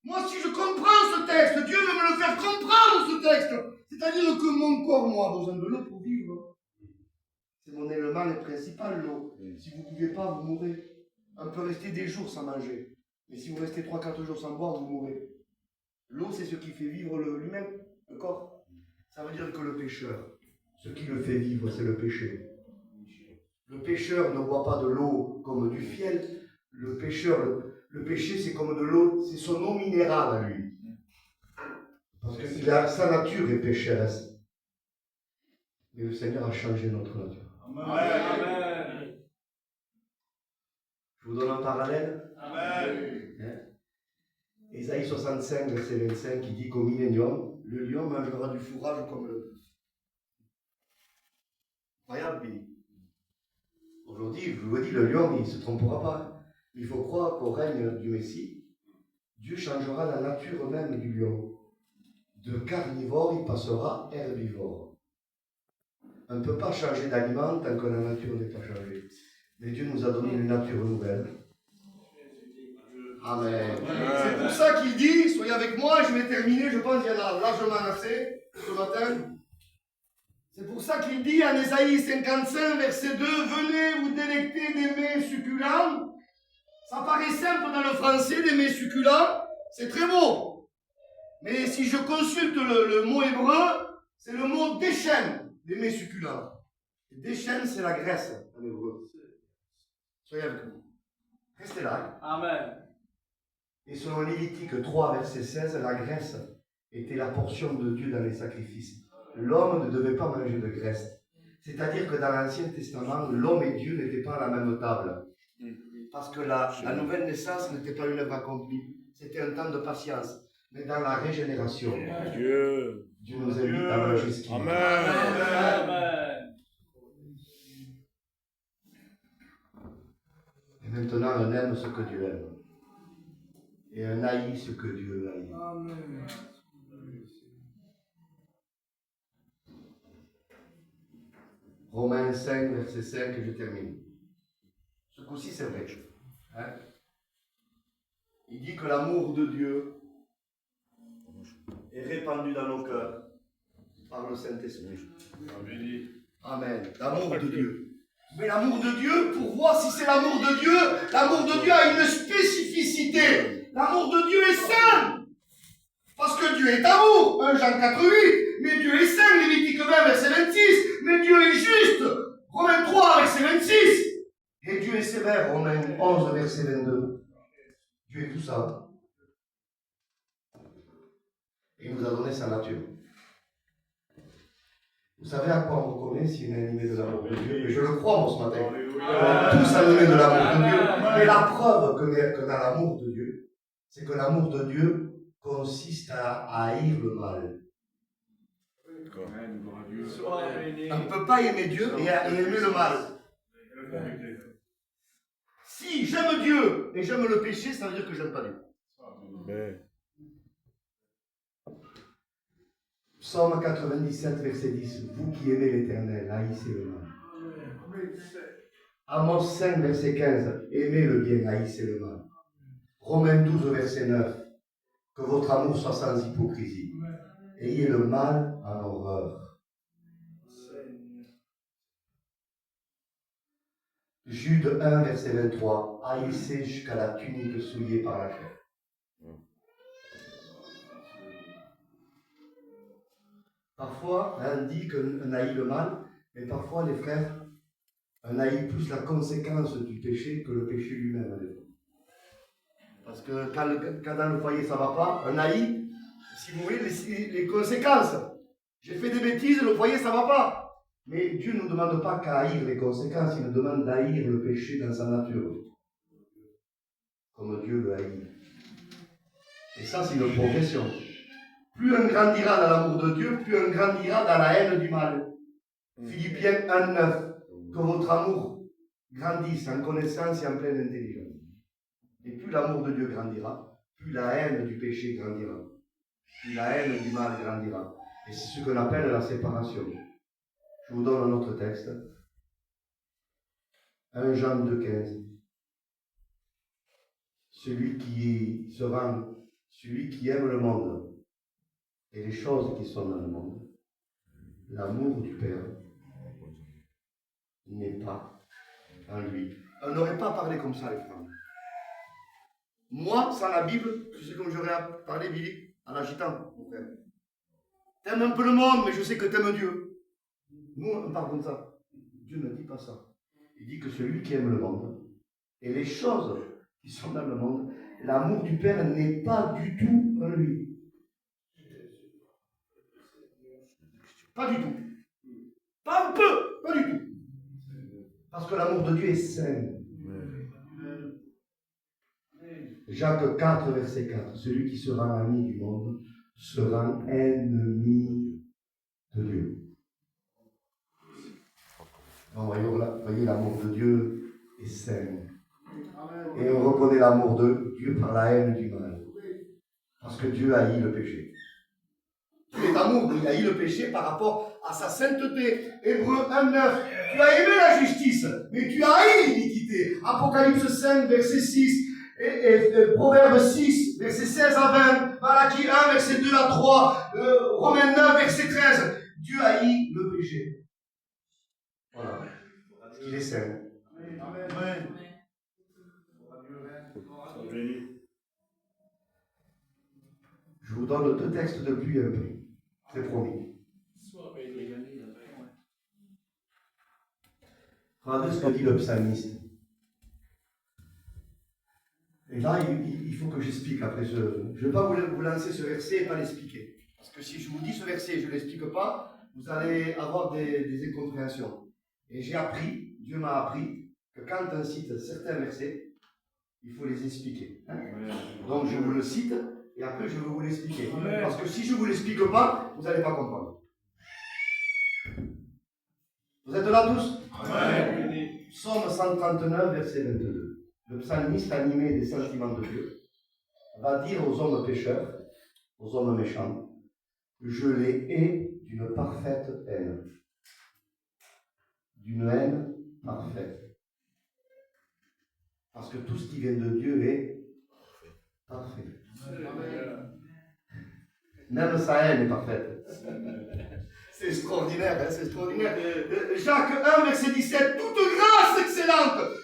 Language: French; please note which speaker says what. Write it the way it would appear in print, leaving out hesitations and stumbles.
Speaker 1: Moi, si je comprends ce texte, Dieu veut me le faire comprendre, ce texte. C'est-à-dire que mon corps, moi, a besoin de l'eau pour vivre. C'est mon élément principal, l'eau. Si vous ne buvez pas, vous mourrez. On peut rester des jours sans manger. Mais si vous restez 3-4 jours sans boire, vous mourrez. L'eau, c'est ce qui fait vivre l'humain, le corps. Ça veut dire que le pécheur, ce qui le fait vivre, c'est le péché. Le pécheur ne boit pas de l'eau comme du fiel. Le pécheur, le péché, c'est comme de l'eau, c'est son eau minérale à lui. Parce que sa nature est pécheresse. Mais le Seigneur a changé notre nature. Amen. Je vous donne un parallèle. Amen. Ésaïe 65, verset 25, qui dit qu'au millénium, le lion mangera du fourrage comme le bœuf. Incroyable, Billy. Aujourd'hui, je vous le dis, le lion, il ne se trompera pas. Il faut croire qu'au règne du Messie, Dieu changera la nature même du lion. De carnivore, il passera herbivore. On ne peut pas changer d'aliment tant que la nature n'est pas changée. Mais Dieu nous a donné une nature nouvelle. Amen. C'est pour ça qu'il dit, soyez avec moi, je vais terminer, je pense qu'il y en a largement assez ce matin. C'est pour ça qu'il dit en Ésaïe 55, verset 2, venez vous délecter des mets succulents. Ça paraît simple dans le français, des mets succulents, c'est très beau. Mais si je consulte le mot hébreu, c'est le mot déchaîne, des mets succulents. Déchaîne, c'est la graisse en hébreu. Soyez avec nous. Restez là. Amen. Et selon Lévitique 3, verset 16, la graisse était la portion de Dieu dans les sacrifices. L'homme ne devait pas manger de graisse. C'est-à-dire que dans l'Ancien Testament, l'homme et Dieu n'étaient pas à la même table. Parce que la nouvelle naissance n'était pas une œuvre accomplie. C'était un temps de patience. Mais dans la régénération, Dieu nous invite à manger ce qu'il veut. Amen. Et maintenant, on aime ce que Dieu aime. Et on haït ce que Dieu haït. Amen. Romains 5, verset 5, et je termine. Ce coup-ci, c'est vrai. Hein? Il dit que l'amour de Dieu est répandu dans nos cœurs par le Saint-Esprit. Amen. L'amour de Dieu. Mais l'amour de Dieu, pour voir si c'est l'amour de Dieu a une spécificité. L'amour de Dieu est saint. Parce que Dieu est amour. 1 Jean 4, 8. Mais Dieu est saint. Lévitique 20, verset 26. Mais Dieu est juste. Romains 3, verset 26. Et Dieu est sévère. Romains 11, verset 22. Dieu est tout ça. Et il nous a donné sa nature. Vous savez à quoi on reconnaît si on est animé de l'amour de Dieu? Et je le crois, moi, ce matin. On est tous animés de l'amour de Dieu. Mais la preuve que dans l'amour de Dieu, c'est que l'amour de Dieu consiste à haïr le mal. On ne peut pas aimer Dieu et aimer le mal. Si j'aime Dieu et j'aime le péché, ça veut dire que je n'aime pas Dieu. Psaume 97, verset 10. Vous qui aimez l'Éternel, haïssez le mal. Amos 5, verset 15. Aimez le bien, haïssez le mal. Romains 12, verset 9. Que votre amour soit sans hypocrisie. Ayez le mal en horreur. Jude 1, verset 23. Haïssez jusqu'à la tunique souillée par la chair. Parfois, on dit qu'on haït le mal, mais parfois, les frères, on haït plus la conséquence du péché que le péché lui-même. Parce que quand dans le foyer ça ne va pas, on haït, si vous voulez, les conséquences. J'ai fait des bêtises, le foyer ça ne va pas. Mais Dieu ne nous demande pas qu'à haïr les conséquences, il nous demande d'haïr le péché dans sa nature. Comme Dieu le haït. Et ça, c'est une progression. Plus on grandira dans l'amour de Dieu, plus on grandira dans la haine du mal. Philippiens 1, 9. Que votre amour grandisse en connaissance et en pleine intelligence. Et plus l'amour de Dieu grandira, plus la haine du péché grandira. Plus la haine du mal grandira. Et c'est ce qu'on appelle la séparation. Je vous donne un autre texte. 1 Jean 2, 15. Celui qui se rend celui qui aime le monde et les choses qui sont dans le monde, l'amour du Père n'est pas en lui. On n'aurait pas parlé comme ça, les femmes. Moi, sans la Bible, tu sais comme j'aurais parlé, Billy, en agitant, mon frère. T'aimes un peu le monde, mais je sais que t'aimes Dieu. Nous, on parle comme ça. Dieu ne dit pas ça. Il dit que celui qui aime le monde et les choses qui sont dans le monde, l'amour du Père n'est pas du tout en lui. Pas du tout. Pas un peu, pas du tout. Parce que l'amour de Dieu est saint. Jacques 4, verset 4. Celui qui sera ami du monde sera ennemi de Dieu. Donc, voyez, l'amour de Dieu est saint. Et on reconnaît l'amour de Dieu par la haine du mal. Parce que Dieu haït le péché. Dieu est amour, il haït le péché par rapport à sa sainteté. Hébreux 1,9. Tu as aimé la justice, mais tu as haï l'iniquité. Apocalypse 5, verset 6. Et Proverbe 6, verset 16 à 20. Malachie 1, verset 2 à 3. Romains 9, verset 13. Dieu haït le péché. Voilà. Parce qu'il est saint. Amen. Je vous donne 2 textes de pluie et un prix. C'est promis. Regardez ce que dit le psalmiste. Et là, il faut que j'explique après ce. Je ne vais pas vous lancer ce verset et pas l'expliquer. Parce que si je vous dis ce verset et je ne l'explique pas, vous allez avoir des incompréhensions. Et j'ai appris, Dieu m'a appris, que quand on cite certains versets, il faut les expliquer. Hein? Donc je vous le cite et après je vais vous l'expliquer. Parce que si je ne vous l'explique pas, vous n'allez pas comprendre. Vous êtes là tous? Amen. Psaume 139, verset 22. Le psalmiste, animé des sentiments de Dieu, va dire aux hommes pécheurs, aux hommes méchants, je les hais d'une parfaite haine. D'une haine parfaite. Parce que tout ce qui vient de Dieu est parfait. Même sa haine est parfaite. C'est extraordinaire, hein, c'est extraordinaire. Jacques 1, verset 17. Toute grâce excellente